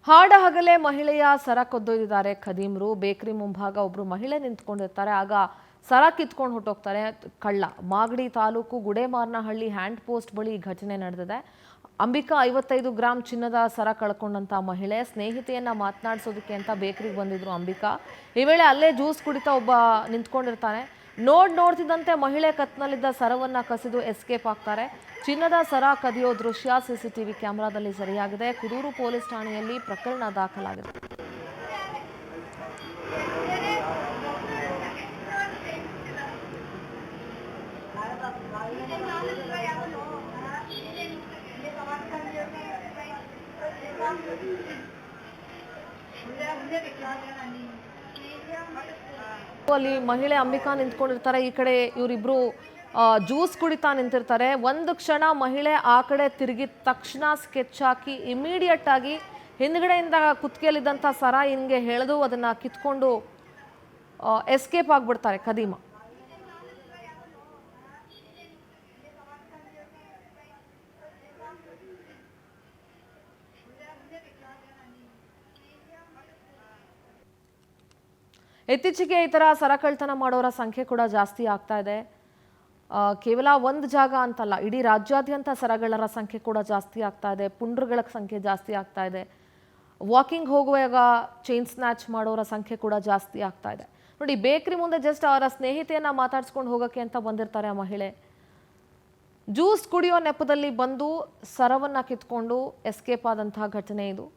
ಹಾಡ ಹಗಲೇ ಮಹಿಳೆಯ ಸರ ಕದ್ದೊಯ್ದಿದ್ದಾರೆ ಖದೀಮ್ರು. ಬೇಕರಿ ಮುಂಭಾಗ ಒಬ್ರು ಮಹಿಳೆ ನಿಂತ್ಕೊಂಡಿರ್ತಾರೆ. ಆಗ ಸರ ಕಿತ್ಕೊಂಡು ಹೊರಟೋಗ್ತಾರೆ ಕಳ್ಳ. ಮಾಗಡಿ ತಾಲೂಕು ಗುಡೇಮಾರನಹಳ್ಳಿ ಹ್ಯಾಂಡ್ ಪೋಸ್ಟ್ ಬಳಿ ಈ ಘಟನೆ ನಡೆದಿದೆ. ಅಂಬಿಕಾ 55 ಗ್ರಾಂ ಚಿನ್ನದ ಸರ ಕಳ್ಕೊಂಡಂತ ಮಹಿಳೆ ಸ್ನೇಹಿತೆಯನ್ನ ಮಾತನಾಡಿಸೋದಕ್ಕೆ ಅಂತ ಬೇಕರಿಗೆ ಬಂದಿದ್ರು ಅಂಬಿಕಾ. ಈ ವೇಳೆ ಅಲ್ಲೇ ಜ್ಯೂಸ್ ಕುಡಿತಾ ಒಬ್ಬ ನಿಂತ್ಕೊಂಡಿರ್ತಾನೆ. ನೋಡ್ತಿದ್ದಂತೆ ಮಹಿಳೆ ಕತ್ನಲ್ಲಿದ್ದ ಸರವನ್ನ ಕಸಿದು ಎಸ್ಕೇಪ್ ಆಗ್ತಾರೆ. ಚಿನ್ನದ ಸರ ಕದಿಯೋ ದೃಶ್ಯ ಸಿಸಿಟಿವಿ ಕ್ಯಾಮೆರಾದಲ್ಲಿ ಸೆರೆಯಾಗಿದೆ. ಕುದೂರು ಪೊಲೀಸ್ ಠಾಣೆಯಲ್ಲಿ ಪ್ರಕರಣ ದಾಖಲಾಗಿದೆ. ಅಲ್ಲಿ ಮಹಿಳೆ ಅಂಬಿಕಾ ನಿಂತ್ಕೊಂಡಿರ್ತಾರೆ. ಈ ಕಡೆ ಇವರಿಬ್ರು ಜ್ಯೂಸ್ ಕುಡಿತಾ ನಿಂತಿರ್ತಾರೆ. ಒಂದು ಕ್ಷಣ ಮಹಿಳೆ ಆ ಕಡೆ ತಿರುಗಿದ ತಕ್ಷಣ ಸ್ಕೆಚ್ ಹಾಕಿ ಇಮಿಡಿಯೇಟ್ ಆಗಿ ಹಿಂದ್ಗಡೆಯಿಂದ ಕುತ್ತಿಗೆಯಲ್ಲಿದ್ದಂಥ ಸರ ಹಿಂಗೆ ಎಳೆದು ಅದನ್ನ ಕಿತ್ಕೊಂಡು ಎಸ್ಕೇಪ್ ಆಗ್ಬಿಡ್ತಾರೆ ಖದೀಮ. ಇತ್ತೀಚೆಗೆ ಈ ಥರ ಸರ ಕಳ್ತನ ಮಾಡೋರ ಸಂಖ್ಯೆ ಕೂಡ ಜಾಸ್ತಿ ಆಗ್ತಾ ಇದೆ. ಕೇವಲ ಒಂದು ಜಾಗ ಅಂತಲ್ಲ, ಇಡೀ ರಾಜ್ಯಾದ್ಯಂತ ಸರಗಳರ ಸಂಖ್ಯೆ ಕೂಡ ಜಾಸ್ತಿ ಆಗ್ತಾ ಇದೆ. ಪುಂಡ್ರಗಳ ಸಂಖ್ಯೆ ಜಾಸ್ತಿ ಆಗ್ತಾ ಇದೆ. ವಾಕಿಂಗ್ ಹೋಗುವಾಗ ಚೈನ್ ಸ್ನ್ಯಾಚ್ ಮಾಡೋರ ಸಂಖ್ಯೆ ಕೂಡ ಜಾಸ್ತಿ ಆಗ್ತಾ ಇದೆ. ನೋಡಿ, ಬೇಕರಿ ಮುಂದೆ ಜಸ್ಟ್ ಅವರ ಸ್ನೇಹಿತೆಯನ್ನ ಮಾತಾಡ್ಸ್ಕೊಂಡು ಹೋಗೋಕ್ಕೆ ಅಂತ ಬಂದಿರ್ತಾರೆ ಆ ಮಹಿಳೆ. ಜ್ಯೂಸ್ ಕುಡಿಯೋ ನೆಪದಲ್ಲಿ ಬಂದು ಸರವನ್ನ ಕಿತ್ಕೊಂಡು ಎಸ್ಕೇಪ್ ಆದಂತಹ ಘಟನೆ ಇದು.